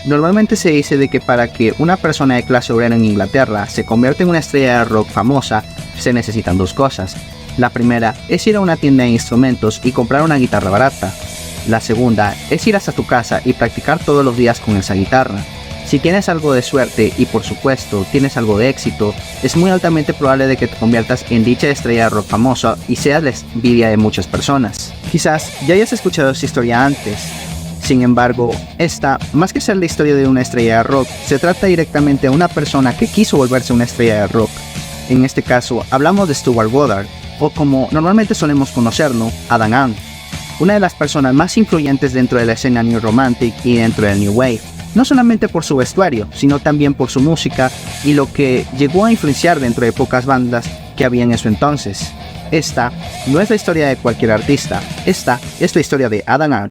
Normalmente se dice de que para que una persona de clase obrera en Inglaterra se convierta en una estrella de rock famosa, se necesitan dos cosas. La primera es ir a una tienda de instrumentos y comprar una guitarra barata. La segunda es ir hasta tu casa y practicar todos los días con esa guitarra. Si tienes algo de suerte y por supuesto tienes algo de éxito, es muy altamente probable de que te conviertas en dicha estrella de rock famosa y seas la envidia de muchas personas. Quizás ya hayas escuchado esta historia antes. Sin embargo, esta, más que ser la historia de una estrella de rock, se trata directamente de una persona que quiso volverse una estrella de rock. En este caso, hablamos de Stuart Goddard, o como normalmente solemos conocerlo, Adam Ant, una de las personas más influyentes dentro de la escena New Romantic y dentro del New Wave, no solamente por su vestuario, sino también por su música y lo que llegó a influenciar dentro de pocas bandas que había en eso entonces. Esta no es la historia de cualquier artista, esta es la historia de Adam Ant.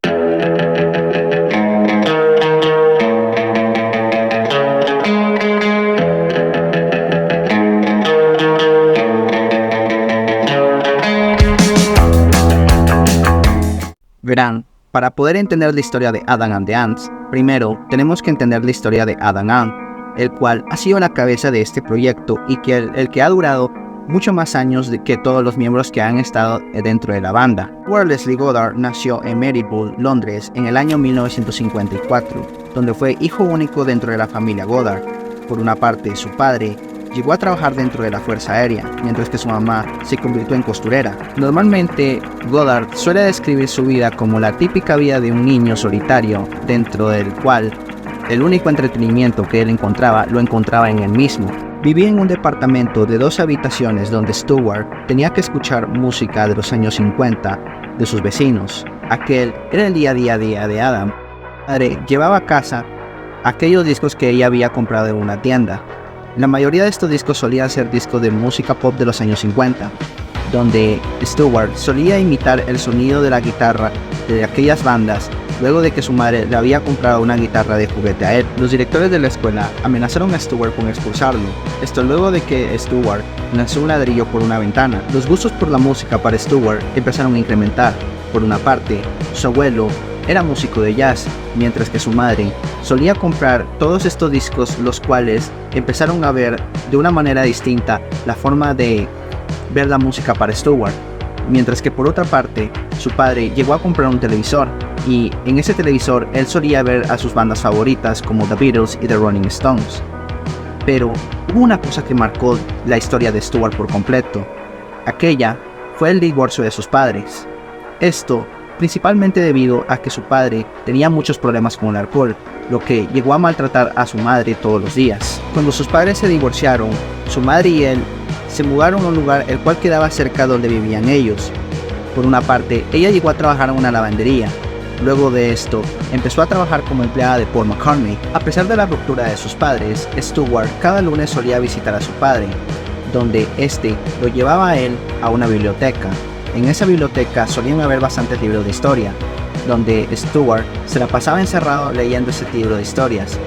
Verán, para poder entender la historia de Adam and the Ants, primero tenemos que entender la historia de Adam Ant, el cual ha sido la cabeza de este proyecto y que el que ha durado mucho más años que todos los miembros que han estado dentro de la banda. Stuart Leslie Goddard nació en Marylebone, Londres, en el año 1954, donde fue hijo único dentro de la familia Goddard. Por una parte, su padre llegó a trabajar dentro de la Fuerza Aérea, mientras que su mamá se convirtió en costurera. Normalmente, Goddard suele describir su vida como la típica vida de un niño solitario, dentro del cual el único entretenimiento que él encontraba, lo encontraba en él mismo. Vivía en un departamento de 2 habitaciones donde Stuart tenía que escuchar música de los años 50 de sus vecinos. Aquel era el día a día de Adam. Su madre llevaba a casa aquellos discos que ella había comprado en una tienda. La mayoría de estos discos solían ser discos de música pop de los años 50, donde Stuart solía imitar el sonido de la guitarra de aquellas bandas, luego de que su madre le había comprado una guitarra de juguete a él. Los directores de la escuela amenazaron a Stuart con expulsarlo, esto luego de que Stuart lanzó un ladrillo por una ventana. Los gustos por la música para Stuart empezaron a incrementar. Por una parte, su abuelo era músico de jazz, mientras que su madre solía comprar todos estos discos, los cuales empezaron a ver de una manera distinta la forma de ver la música para Stuart. Mientras que por otra parte, su padre llegó a comprar un televisor, y en ese televisor él solía ver a sus bandas favoritas como The Beatles y The Rolling Stones. Pero hubo una cosa que marcó la historia de Stuart por completo. Aquella fue el divorcio de sus padres. Esto principalmente debido a que su padre tenía muchos problemas con el alcohol, lo que llegó a maltratar a su madre todos los días. Cuando sus padres se divorciaron, su madre y él se mudaron a un lugar el cual quedaba cerca donde vivían ellos. Por una parte, ella llegó a trabajar en una lavandería. Luego de esto, empezó a trabajar como empleada de Paul McCartney. A pesar de la ruptura de sus padres, Stuart cada lunes solía visitar a su padre, donde este lo llevaba a él a una biblioteca. En esa biblioteca solían haber bastantes libros de historia, donde Stuart se la pasaba encerrado leyendo ese libro de historias.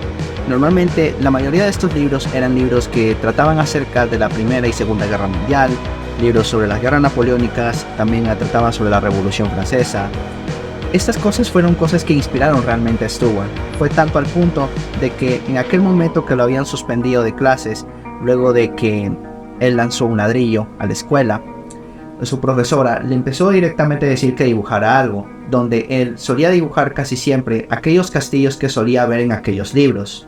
Normalmente, la mayoría de estos libros eran libros que trataban acerca de la Primera y Segunda Guerra Mundial, libros sobre las guerras napoleónicas, también trataban sobre la Revolución Francesa. Estas cosas fueron cosas que inspiraron realmente a Stuart. Fue tanto al punto de que en aquel momento que lo habían suspendido de clases, luego de que él lanzó un ladrillo a la escuela, su profesora le empezó directamente a decir que dibujara algo, donde él solía dibujar casi siempre aquellos castillos que solía ver en aquellos libros.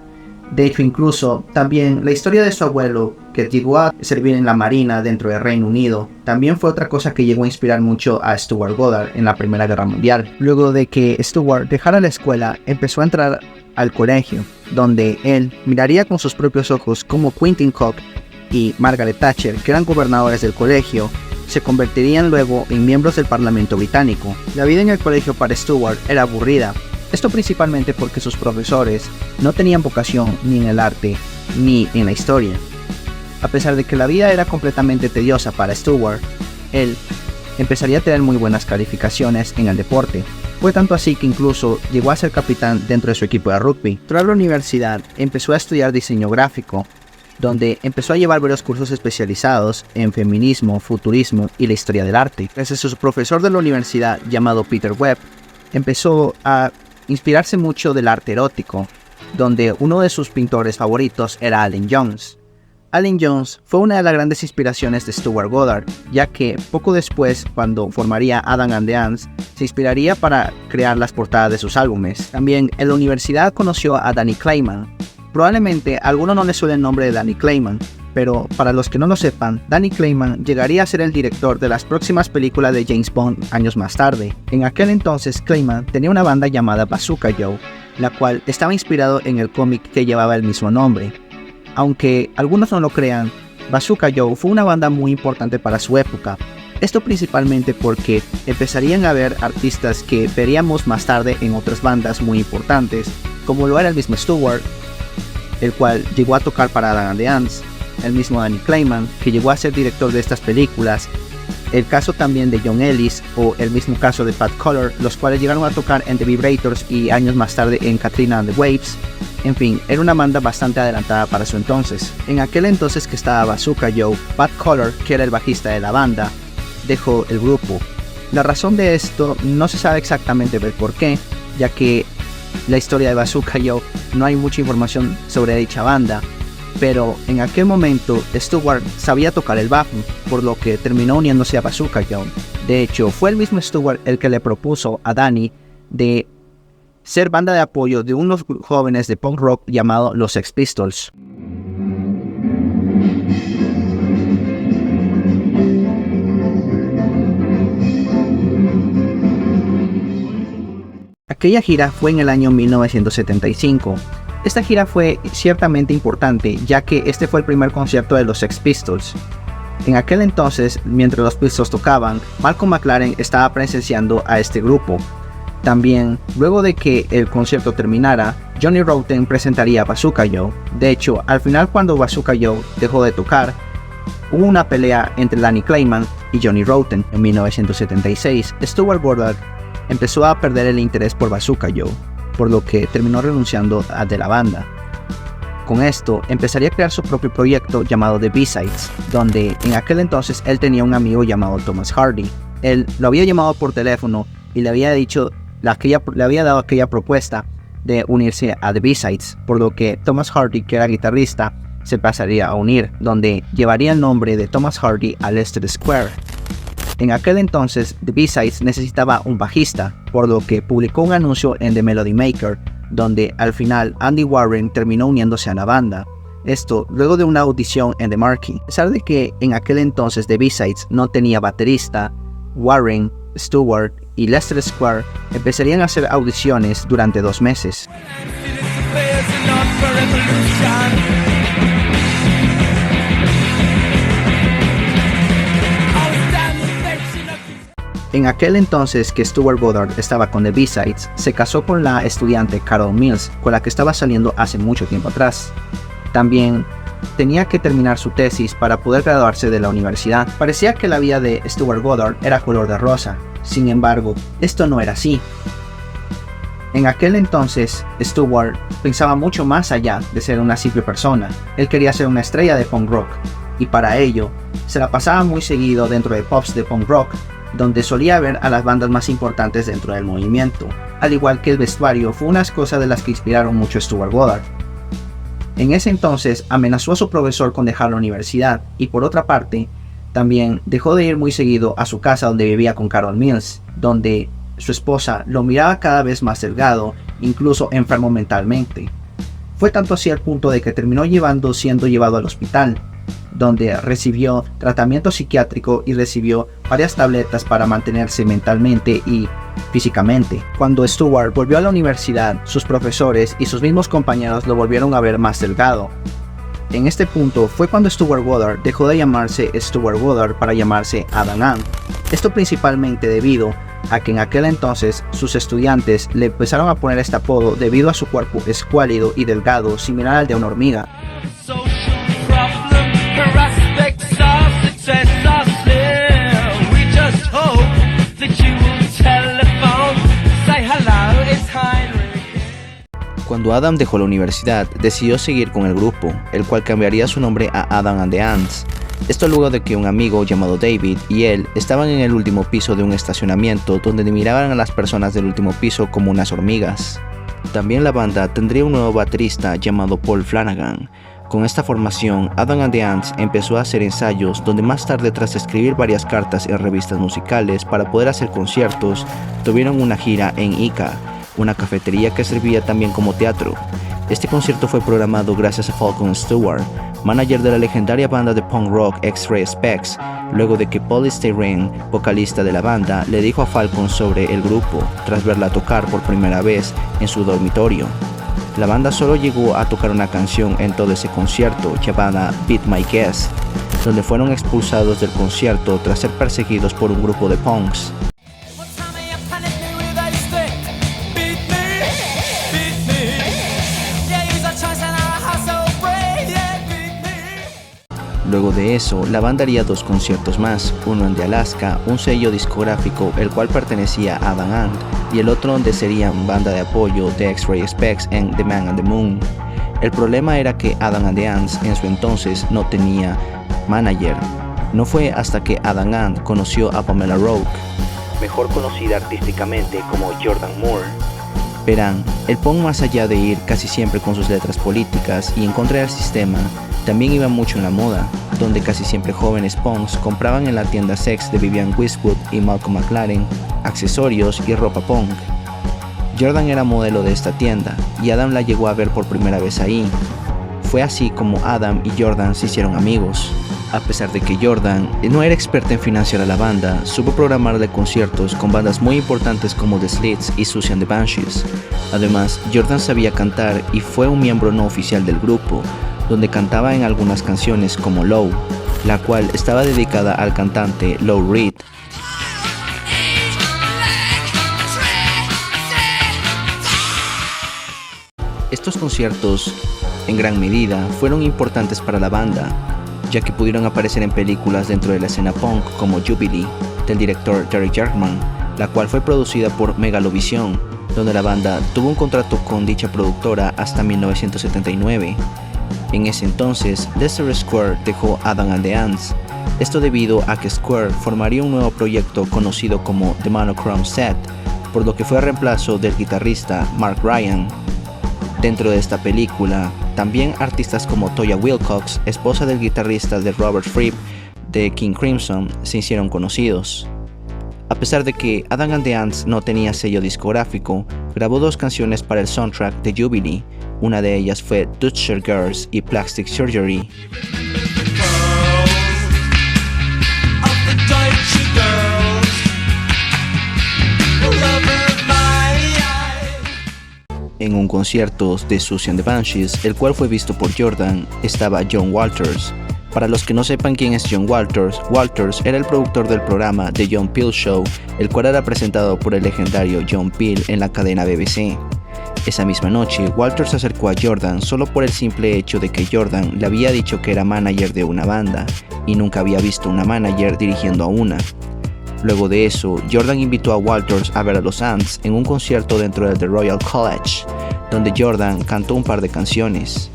De hecho, incluso también la historia de su abuelo, que llegó a servir en la marina dentro del Reino Unido, también fue otra cosa que llegó a inspirar mucho a Stuart Goddard en la Primera Guerra Mundial. Luego de que Stuart dejara la escuela, empezó a entrar al colegio, donde él miraría con sus propios ojos cómo Quentin Cook y Margaret Thatcher, que eran gobernadores del colegio, se convertirían luego en miembros del Parlamento británico. La vida en el colegio para Stuart era aburrida, esto principalmente porque sus profesores no tenían vocación ni en el arte ni en la historia. A pesar de que la vida era completamente tediosa para Stuart, él empezaría a tener muy buenas calificaciones en el deporte. Fue tanto así que incluso llegó a ser capitán dentro de su equipo de rugby. Tras la universidad, empezó a estudiar diseño gráfico, donde empezó a llevar varios cursos especializados en feminismo, futurismo y la historia del arte. Gracias a su profesor de la universidad llamado Peter Webb, empezó a inspirarse mucho del arte erótico, donde uno de sus pintores favoritos era Allen Jones. Allen Jones fue una de las grandes inspiraciones de Stuart Goddard, ya que poco después, cuando formaría Adam and the Ants, se inspiraría para crear las portadas de sus álbumes. También en la universidad conoció a Danny Clayman. Probablemente a algunos no les suene el nombre de Danny Clayman, pero para los que no lo sepan, Danny Clayman llegaría a ser el director de las próximas películas de James Bond años más tarde. En aquel entonces, Clayman tenía una banda llamada Bazooka Joe, la cual estaba inspirado en el cómic que llevaba el mismo nombre. Aunque algunos no lo crean, Bazooka Joe fue una banda muy importante para su época. Esto principalmente porque empezarían a haber artistas que veríamos más tarde en otras bandas muy importantes, como lo era el mismo Stuart, el cual llegó a tocar para Adam and the Ants, el mismo Danny Clayman, que llegó a ser director de estas películas, el caso también de John Ellis o el mismo caso de Pat Color, los cuales llegaron a tocar en The Vibrators y años más tarde en Katrina and the Waves. En fin, era una banda bastante adelantada para su entonces. En aquel entonces que estaba Bazooka Joe, Pat Color, que era el bajista de la banda, dejó el grupo. La razón de esto no se sabe exactamente por qué, ya que la historia de Bazooka Joe no hay mucha información sobre dicha banda, pero en aquel momento Stuart sabía tocar el bajo, por lo que terminó uniéndose a Bazooka Joe. De hecho, fue el mismo Stuart el que le propuso a Danny de ser banda de apoyo de unos jóvenes de punk rock llamado los Sex Pistols. Aquella gira fue en el año 1975. Esta gira fue ciertamente importante, ya que este fue el primer concierto de los Sex Pistols. En aquel entonces, mientras los Pistols tocaban, Malcolm McLaren estaba presenciando a este grupo. También, luego de que el concierto terminara, Johnny Rotten presentaría a Bazooka Joe. De hecho, al final, cuando Bazooka Joe dejó de tocar, hubo una pelea entre Danny Clayman y Johnny Rotten. En 1976, Stuart Goddard empezó a perder el interés por Bazooka Joe, por lo que terminó renunciando de la banda. Con esto, empezaría a crear su propio proyecto llamado The B-Sides, donde en aquel entonces él tenía un amigo llamado Thomas Hardy. Él lo había llamado por teléfono y le había dado aquella propuesta de unirse a The B-Sides, por lo que Thomas Hardy, que era guitarrista, se pasaría a unir, donde llevaría el nombre de Thomas Hardy a Leicester Square. En aquel entonces, The B-Sides necesitaba un bajista, por lo que publicó un anuncio en The Melody Maker, donde al final Andy Warren terminó uniéndose a la banda. Esto luego de una audición en The Marquee. A pesar de que en aquel entonces The B-Sides no tenía baterista, Warren, Stewart y Leicester Square empezarían a hacer audiciones durante 2 meses. En aquel entonces que Stuart Goddard estaba con The B-Sides, se casó con la estudiante Carol Mills, con la que estaba saliendo hace mucho tiempo atrás. También tenía que terminar su tesis para poder graduarse de la universidad. Parecía que la vida de Stuart Goddard era color de rosa, sin embargo, esto no era así. En aquel entonces, Stuart pensaba mucho más allá de ser una simple persona. Él quería ser una estrella de punk rock, y para ello, se la pasaba muy seguido dentro de pubs de punk rock, donde solía ver a las bandas más importantes dentro del movimiento. Al igual que el vestuario, fue unas cosas de las que inspiraron mucho a Stuart Goddard. En ese entonces amenazó a su profesor con dejar la universidad, y por otra parte, también dejó de ir muy seguido a su casa donde vivía con Carol Mills, donde su esposa lo miraba cada vez más delgado, incluso enfermo mentalmente. Fue tanto así al punto de que terminó siendo llevado al hospital, donde recibió tratamiento psiquiátrico y recibió varias tabletas para mantenerse mentalmente y físicamente. Cuando Stuart volvió a la universidad, sus profesores y sus mismos compañeros lo volvieron a ver más delgado. En este punto fue cuando Stuart Goddard dejó de llamarse Stuart Goddard para llamarse Adam Ant. Esto principalmente debido a que en aquel entonces sus estudiantes le empezaron a poner este apodo debido a su cuerpo escuálido y delgado, similar al de una hormiga. Cuando Adam dejó la universidad, decidió seguir con el grupo, el cual cambiaría su nombre a Adam and the Ants. Esto luego de que un amigo llamado David y él estaban en el último piso de un estacionamiento donde miraban a las personas del último piso como unas hormigas. También la banda tendría un nuevo baterista llamado Paul Flanagan. Con esta formación, Adam and the Ants empezó a hacer ensayos donde más tarde, tras escribir varias cartas en revistas musicales para poder hacer conciertos, tuvieron una gira en Ica, una cafetería que servía también como teatro. Este concierto fue programado gracias a Falcon Stewart, manager de la legendaria banda de punk rock X-Ray Spex, luego de que Paul Steyren, vocalista de la banda, le dijo a Falcon sobre el grupo, tras verla tocar por primera vez en su dormitorio. La banda solo llegó a tocar una canción en todo ese concierto, llamada Beat My Guest, donde fueron expulsados del concierto tras ser perseguidos por un grupo de punks. Luego de eso, la banda haría 2 conciertos más, uno en The Alaska, un sello discográfico el cual pertenecía a Adam Ant, y el otro donde serían banda de apoyo de X-Ray Spex en The Man and the Moon. El problema era que Adam and the Ants en su entonces no tenía manager. No fue hasta que Adam Ant conoció a Pamela Roque, mejor conocida artísticamente como Jordan Moore. Verán, el punk, más allá de ir casi siempre con sus letras políticas y en contra del sistema, también iba mucho en la moda, donde casi siempre jóvenes punks compraban en la tienda Sex de Vivian Westwood y Malcolm McLaren accesorios y ropa punk. Jordan era modelo de esta tienda y Adam la llegó a ver por primera vez ahí. Fue así como Adam y Jordan se hicieron amigos. A pesar de que Jordan no era experta en financiar a la banda, supo programarle conciertos con bandas muy importantes como The Slits y Susie and the Banshees. Además, Jordan sabía cantar y fue un miembro no oficial del grupo, donde cantaba en algunas canciones como Low, la cual estaba dedicada al cantante Lou Reed. Estos conciertos, en gran medida, fueron importantes para la banda, ya que pudieron aparecer en películas dentro de la escena punk como Jubilee, del director Terry Jarman, la cual fue producida por Megalovision, donde la banda tuvo un contrato con dicha productora hasta 1979. En ese entonces, Lester Square dejó Adam and the Ants, esto debido a que Square formaría un nuevo proyecto conocido como The Monochrome Set, por lo que fue reemplazo del guitarrista Mark Ryan. Dentro de esta película, también artistas como Toya Wilcox, esposa del guitarrista de Robert Fripp de King Crimson, se hicieron conocidos. A pesar de que Adam and the Ants no tenía sello discográfico, grabó 2 canciones para el soundtrack de Jubilee. Una de ellas fue Dutcher Girls y Plastic Surgery. En un concierto de Susie and the Banshees, el cual fue visto por Jordan, estaba John Walters. Para los que no sepan quién es John Walters, Walters era el productor del programa The John Peel Show, el cual era presentado por el legendario John Peel en la cadena BBC. Esa misma noche, Walters se acercó a Jordan solo por el simple hecho de que Jordan le había dicho que era manager de una banda, y nunca había visto una manager dirigiendo a una. Luego de eso, Jordan invitó a Walters a ver a los Ants en un concierto dentro del The Royal College, donde Jordan cantó un par de canciones.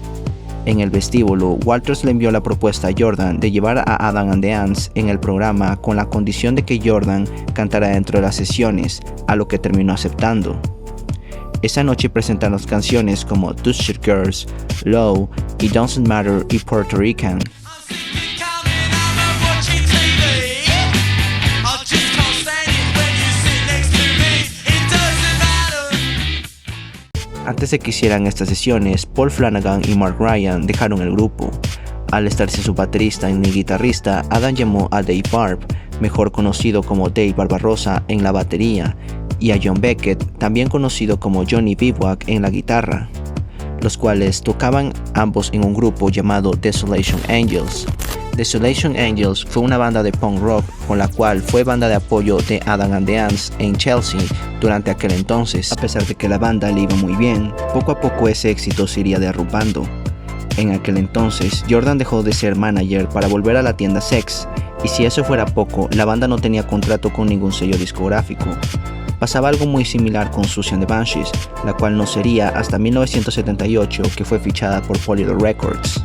En el vestíbulo, Walters le envió la propuesta a Jordan de llevar a Adam and the Ants en el programa con la condición de que Jordan cantara dentro de las sesiones, a lo que terminó aceptando. Esa noche presentaron canciones como Dutcher Girls, Low y Doesn't Matter y Puerto Rican. Antes de que hicieran estas sesiones, Paul Flanagan y Mark Ryan dejaron el grupo. Al estar sin su baterista ni guitarrista, Adam llamó a Dave Barb, mejor conocido como Dave Barbarossa, en la batería, y a John Beckett, también conocido como Johnny Bivouac, en la guitarra, los cuales tocaban ambos en un grupo llamado Desolation Angels. Desolation Angels fue una banda de punk rock con la cual fue banda de apoyo de Adam and the Ants en Chelsea durante aquel entonces. A pesar de que la banda le iba muy bien, poco a poco ese éxito se iría derrumbando. En aquel entonces, Jordan dejó de ser manager para volver a la tienda Sex, y si eso fuera poco, la banda no tenía contrato con ningún sello discográfico. Pasaba algo muy similar con Susie and the Banshees, la cual no sería hasta 1978 que fue fichada por Polydor Records.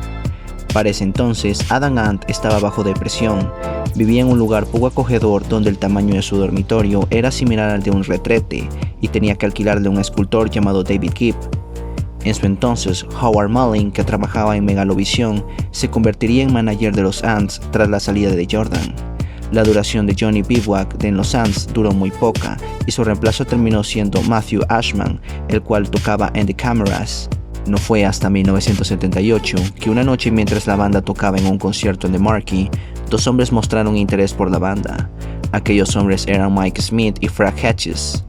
Para ese entonces, Adam Ant estaba bajo depresión. Vivía en un lugar poco acogedor donde el tamaño de su dormitorio era similar al de un retrete y tenía que alquilarle a un escultor llamado David Gibb. En su entonces, Howard Mullin, que trabajaba en Megalovision, se convertiría en manager de los Ants tras la salida de Jordan. La duración de Johnny Bivouac en los Ants duró muy poca y su reemplazo terminó siendo Matthew Ashman, el cual tocaba en The Cameras. No fue hasta 1978 que una noche mientras la banda tocaba en un concierto en The Marquee, dos hombres mostraron interés por la banda. Aquellos hombres eran Mike Smith y Frank Hedges.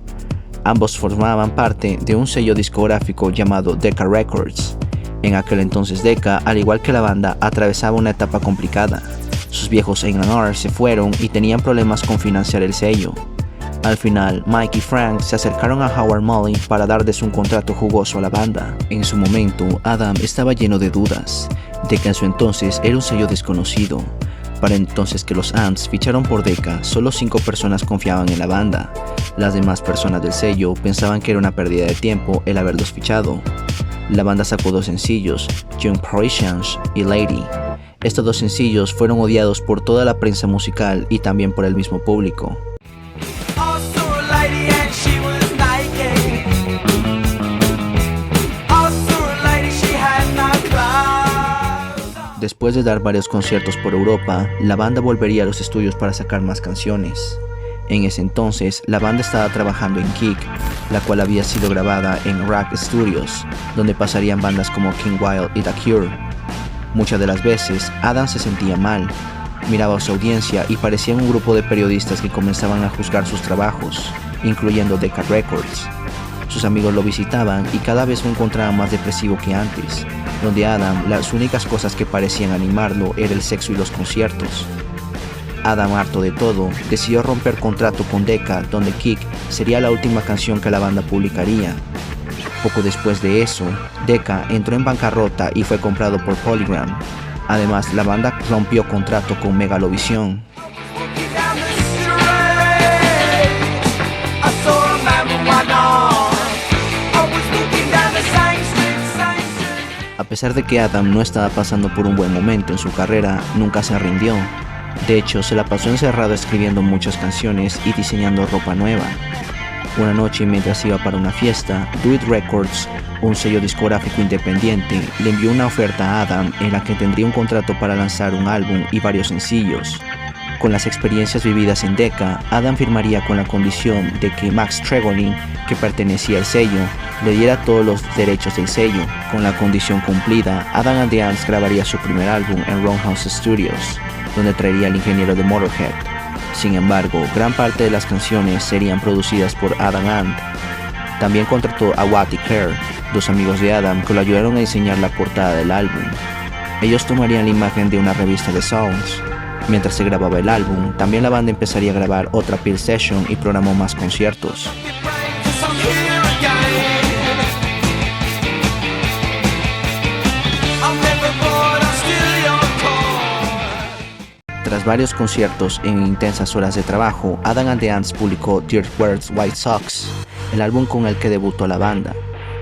Ambos formaban parte de un sello discográfico llamado Decca Records. En aquel entonces Decca, al igual que la banda, atravesaba una etapa complicada. Sus viejos A&R se fueron y tenían problemas con financiar el sello. Al final, Mike y Frank se acercaron a Howard Mullin para darles un contrato jugoso a la banda. En su momento, Adam estaba lleno de dudas. Decca en su entonces era un sello desconocido. Para entonces que los Ants ficharon por Decca, solo 5 personas confiaban en la banda. Las demás personas del sello pensaban que era una pérdida de tiempo el haberlos fichado. La banda sacó 2 sencillos, Young Parisians y Lady. Estos 2 sencillos fueron odiados por toda la prensa musical y también por el mismo público. Después de dar varios conciertos por Europa, la banda volvería a los estudios para sacar más canciones. En ese entonces, la banda estaba trabajando en Kick, la cual había sido grabada en Rack Studios, donde pasarían bandas como King Wild y The Cure. Muchas de las veces, Adam se sentía mal, miraba a su audiencia y parecía un grupo de periodistas que comenzaban a juzgar sus trabajos, incluyendo Decca Records. Sus amigos lo visitaban y cada vez lo encontraban más depresivo que antes, donde Adam, las únicas cosas que parecían animarlo era el sexo y los conciertos. Adam, harto de todo, decidió romper contrato con Decca, donde Kick sería la última canción que la banda publicaría. Poco después de eso, Decca entró en bancarrota y fue comprado por Polygram. Además, la banda rompió contrato con Megalovision. A pesar de que Adam no estaba pasando por un buen momento en su carrera, nunca se rindió. De hecho, se la pasó encerrado escribiendo muchas canciones y diseñando ropa nueva. Una noche, mientras iba para una fiesta, Do It Records, un sello discográfico independiente, le envió una oferta a Adam en la que tendría un contrato para lanzar un álbum y varios sencillos. Con las experiencias vividas en Decca, Adam firmaría con la condición de que Max Tregolin, que pertenecía al sello, le diera todos los derechos del sello. Con la condición cumplida, Adam and the Ants grabaría su primer álbum en Roundhouse Studios, donde traería al ingeniero de Motorhead. Sin embargo, gran parte de las canciones serían producidas por Adam Ant. También contrató a Watt y Kerr, 2 amigos de Adam que lo ayudaron a diseñar la portada del álbum. Ellos tomarían la imagen de una revista de Sounds. Mientras se grababa el álbum, también la banda empezaría a grabar otra Peel Session y programó más conciertos. Tras varios conciertos en intensas horas de trabajo, Adam and the Ants publicó Dirt Wears White Socks, el álbum con el que debutó la banda.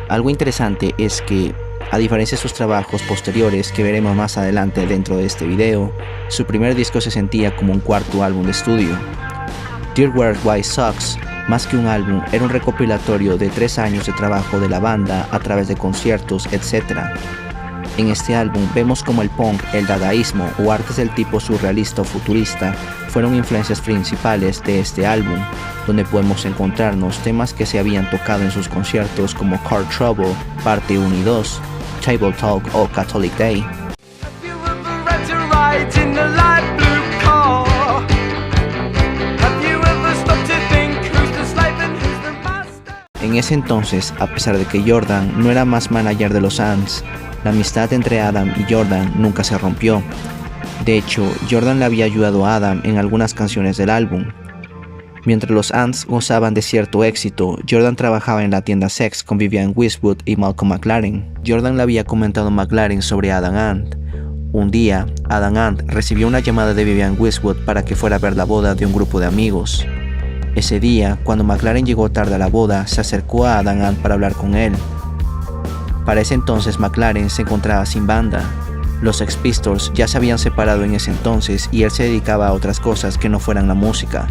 Algo interesante es que, a diferencia de sus trabajos posteriores que veremos más adelante dentro de este video, su primer disco se sentía como un cuarto álbum de estudio. Dirt Wears White Socks, más que un álbum, era un recopilatorio de 3 años de trabajo de la banda a través de conciertos, etc. En este álbum vemos como el punk, el dadaísmo o artes del tipo surrealista o futurista fueron influencias principales de este álbum, donde podemos encontrarnos temas que se habían tocado en sus conciertos como Car Trouble, parte 1 y 2, Table Talk o Catholic Day. En ese entonces, a pesar de que Jordan no era más manager de los Ants, la amistad entre Adam y Jordan nunca se rompió. De hecho, Jordan le había ayudado a Adam en algunas canciones del álbum. Mientras los Ants gozaban de cierto éxito, Jordan trabajaba en la tienda Sex con Vivian Westwood y Malcolm McLaren. Jordan le había comentado a McLaren sobre Adam Ant. Un día, Adam Ant recibió una llamada de Vivian Westwood para que fuera a ver la boda de un grupo de amigos. Ese día, cuando McLaren llegó tarde a la boda, se acercó a Adam Ant para hablar con él. Para ese entonces McLaren se encontraba sin banda. Los Sex Pistols ya se habían separado en ese entonces y él se dedicaba a otras cosas que no fueran la música.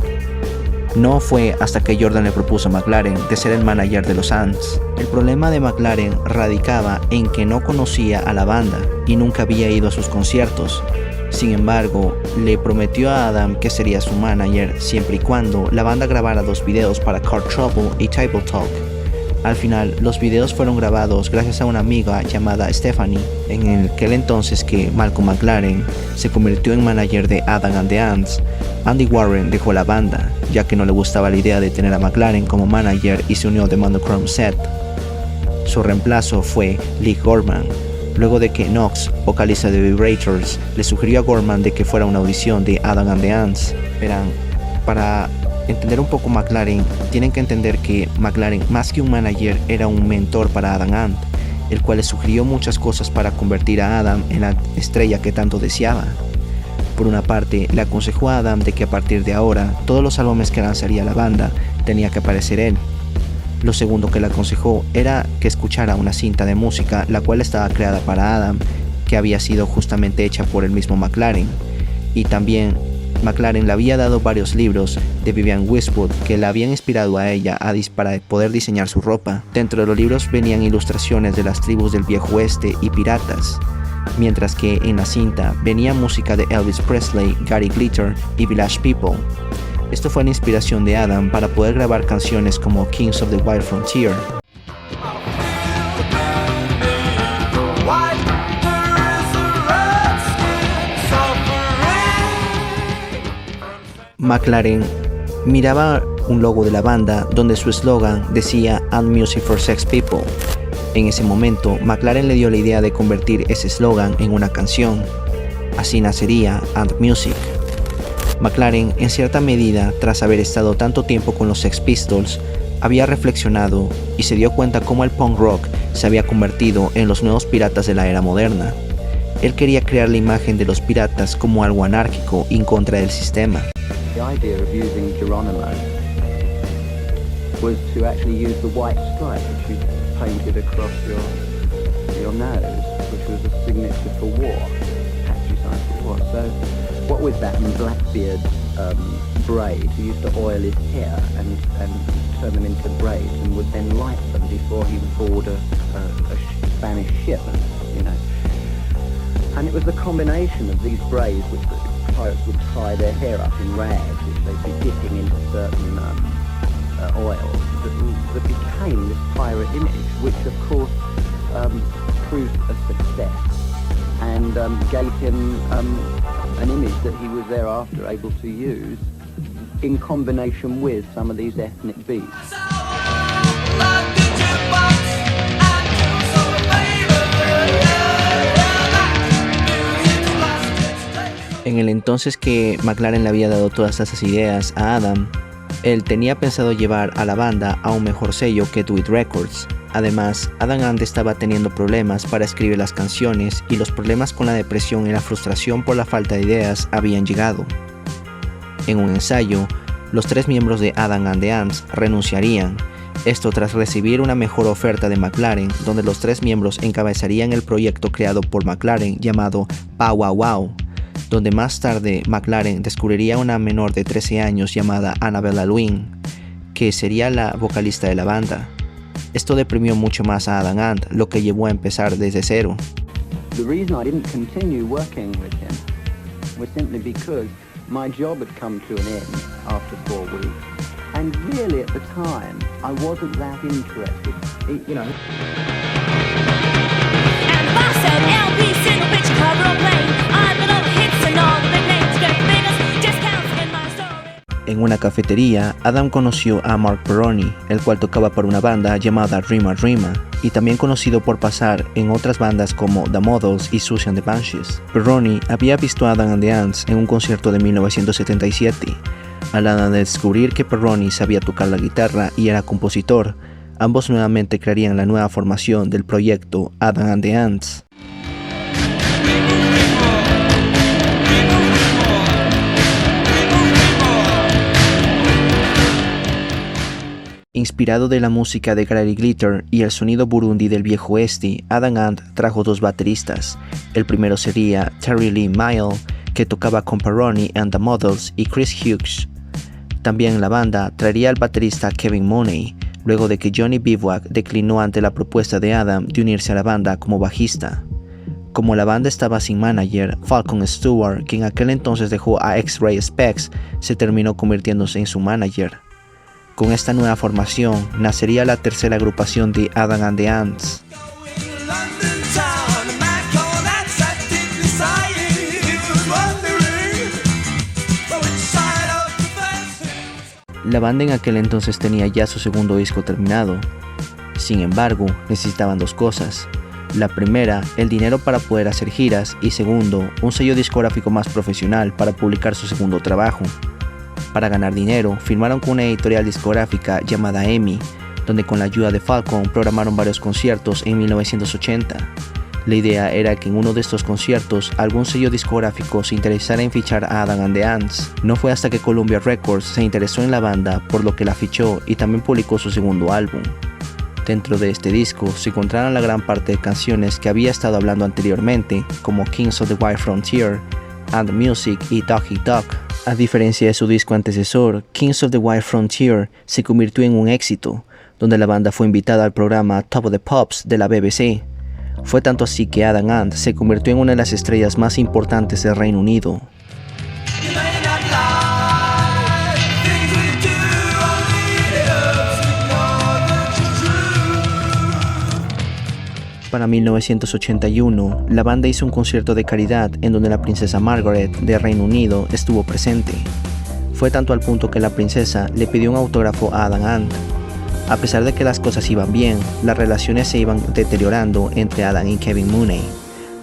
No fue hasta que Jordan le propuso a McLaren de ser el manager de los Ants. El problema de McLaren radicaba en que no conocía a la banda y nunca había ido a sus conciertos. Sin embargo, le prometió a Adam que sería su manager siempre y cuando la banda grabara 2 videos para Car Trouble y Table Talk. Al final, los videos fueron grabados gracias a una amiga llamada Stephanie, en aquel entonces que Malcolm McLaren se convirtió en manager de Adam and the Ants. Andy Warren dejó la banda, ya que no le gustaba la idea de tener a McLaren como manager y se unió de Monochrome Set. Su reemplazo fue Lee Gorman, luego de que Knox, vocalista de Vibrators, le sugirió a Gorman de que fuera una audición de Adam and the Ants. Verán, para entender un poco McLaren, tienen que entender que McLaren, más que un manager, era un mentor para Adam Ant, el cual le sugirió muchas cosas para convertir a Adam en la estrella que tanto deseaba. Por una parte, le aconsejó a Adam de que a partir de ahora, todos los álbumes que lanzaría la banda, tenía que aparecer él. Lo segundo que le aconsejó era que escuchara una cinta de música, la cual estaba creada para Adam, que había sido justamente hecha por el mismo McLaren. Y también McLaren le había dado varios libros de Vivian Westwood que la habían inspirado a ella para poder diseñar su ropa. Dentro de los libros venían ilustraciones de las tribus del viejo oeste y piratas, mientras que en la cinta venía música de Elvis Presley, Gary Glitter y Village People. Esto fue la inspiración de Adam para poder grabar canciones como Kings of the Wild Frontier. McLaren miraba un logo de la banda donde su eslogan decía "And Music for Sex People". En ese momento, McLaren le dio la idea de convertir ese eslogan en una canción. Así nacería And Music. McLaren, en cierta medida, tras haber estado tanto tiempo con los Sex Pistols, había reflexionado y se dio cuenta cómo el punk rock se había convertido en los nuevos piratas de la era moderna. Él quería crear la imagen de los piratas como algo anárquico y en contra del sistema. The idea of using Geronimo was to actually use the white stripe which you painted across your nose, which was a signature for war, patchy sign for war. So what with that and Blackbeard's braids, he used to oil his hair and turn them into braids and would then light them before he would board a Spanish ship, you know. And it was the combination of these braids which the pirates would tie their hair up in rags, which they'd be dipping into certain oils, that became this pirate image, which of course proved a success and gave him an image that he was thereafter able to use in combination with some of these ethnic beats. En el entonces que McLaren le había dado todas esas ideas a Adam, él tenía pensado llevar a la banda a un mejor sello que Do It Records. Además, Adam Ant estaba teniendo problemas para escribir las canciones y los problemas con la depresión y la frustración por la falta de ideas habían llegado. En un ensayo, los 3 miembros de Adam and the Ants renunciarían, esto tras recibir una mejor oferta de McLaren, donde los 3 miembros encabezarían el proyecto creado por McLaren llamado Pow Wow Wow, donde más tarde McLaren descubriría a una menor de 13 años llamada Annabella Lwin, que sería la vocalista de la banda. Esto deprimió mucho más a Adam Ant, lo que llevó a empezar desde cero. The reason I didn't continue working with him was simply because my job had come to an end after 4 weeks, and really at the time I wasn't that interested, you know. And if I said LP single picture cover or plane, I've got all the hits and all the big names, get the biggest discounts in my story. En una cafetería, Adam conoció a Mark Perroni, el cual tocaba para una banda llamada Rima Rima, y también conocido por pasar en otras bandas como The Models y Susie and the Banshees. Perroni había visto a Adam and the Ants en un concierto de 1977. Al de descubrir que Perroni sabía tocar la guitarra y era compositor, ambos nuevamente crearían la nueva formación del proyecto Adam and the Ants. Inspirado de la música de Gary Glitter y el sonido burundi del viejo oeste, Adam Ant trajo 2 bateristas. El primero sería Terry Lee Mile, que tocaba con Peroni and the Models, y Chris Hughes. También la banda traería al baterista Kevin Mooney, luego de que Johnny Bivouac declinó ante la propuesta de Adam de unirse a la banda como bajista. Como la banda estaba sin manager, Falcon Stewart, quien en aquel entonces dejó a X-Ray Spex, se terminó convirtiéndose en su manager. Con esta nueva formación, nacería la tercera agrupación de Adam and the Ants. La banda en aquel entonces tenía ya su segundo disco terminado. Sin embargo, necesitaban 2 cosas. La primera, el dinero para poder hacer giras, y segundo, un sello discográfico más profesional para publicar su segundo trabajo. Para ganar dinero, firmaron con una editorial discográfica llamada EMI, donde con la ayuda de Falcon programaron varios conciertos en 1980. La idea era que en uno de estos conciertos algún sello discográfico se interesara en fichar a Adam and the Ants. No fue hasta que Columbia Records se interesó en la banda, por lo que la fichó y también publicó su segundo álbum. Dentro de este disco se encontraron la gran parte de canciones que había estado hablando anteriormente, como Kings of the Wild Frontier, And Music y Doggy Dog. A diferencia de su disco antecesor, Kings of the Wild Frontier se convirtió en un éxito, donde la banda fue invitada al programa Top of the Pops de la BBC. Fue tanto así que Adam Ant se convirtió en una de las estrellas más importantes del Reino Unido. Para 1981, la banda hizo un concierto de caridad en donde la princesa Margaret de Reino Unido estuvo presente. Fue tanto al punto que la princesa le pidió un autógrafo a Adam Ant. A pesar de que las cosas iban bien, las relaciones se iban deteriorando entre Adam y Kevin Mooney.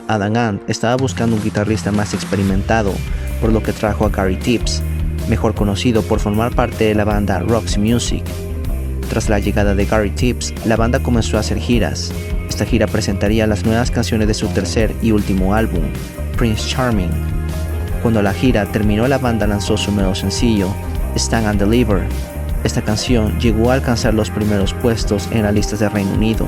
Adam Ant estaba buscando un guitarrista más experimentado, por lo que trajo a Gary Tips, mejor conocido por formar parte de la banda Roxy Music. Tras la llegada de Gary Tips, la banda comenzó a hacer giras. Esta gira presentaría las nuevas canciones de su tercer y último álbum, Prince Charming. Cuando la gira terminó, la banda lanzó su nuevo sencillo, Stand and Deliver. Esta canción llegó a alcanzar los primeros puestos en las listas de Reino Unido.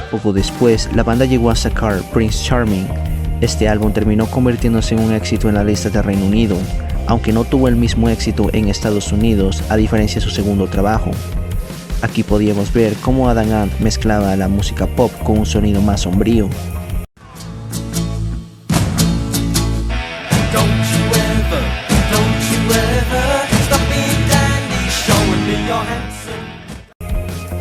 Poco después, la banda llegó a sacar Prince Charming. Este álbum terminó convirtiéndose en un éxito en las listas de Reino Unido, aunque no tuvo el mismo éxito en Estados Unidos a diferencia de su segundo trabajo. Aquí podíamos ver cómo Adam Ant mezclaba la música pop con un sonido más sombrío.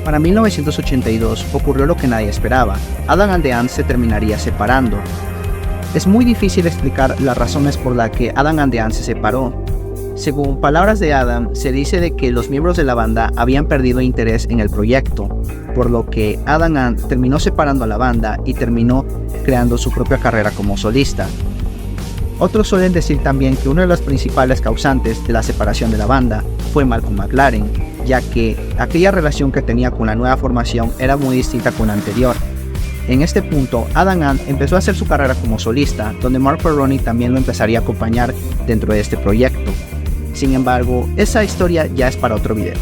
Para 1982 ocurrió lo que nadie esperaba. Adam and the Ants se terminaría separando. Es muy difícil explicar las razones por las que Adam and the Ants se separó. Según palabras de Adam, se dice de que los miembros de la banda habían perdido interés en el proyecto, por lo que Adam Ant terminó separando a la banda y terminó creando su propia carrera como solista. Otros suelen decir también que uno de los principales causantes de la separación de la banda fue Malcolm McLaren, ya que aquella relación que tenía con la nueva formación era muy distinta con la anterior. En este punto, Adam Ant empezó a hacer su carrera como solista, donde Mark Peroni también lo empezaría a acompañar dentro de este proyecto. Sin embargo, esa historia ya es para otro video.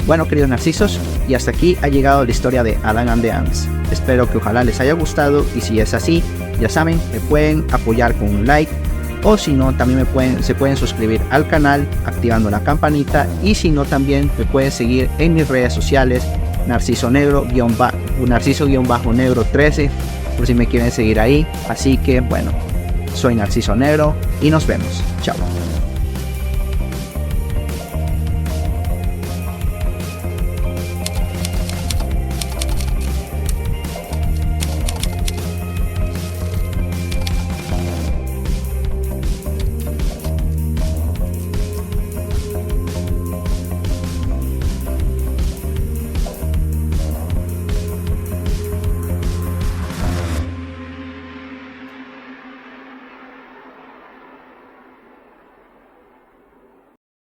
Bueno, queridos narcisos, y hasta aquí ha llegado la historia de Adam and the Ants. Espero que ojalá les haya gustado, y si es así, ya saben, me pueden apoyar con un like, o si no, también se pueden suscribir al canal activando la campanita, y si no, también me pueden seguir en mis redes sociales, Narciso-Negro 13, por si me quieren seguir ahí. Así que bueno, soy Narciso Negro y nos vemos. Chao.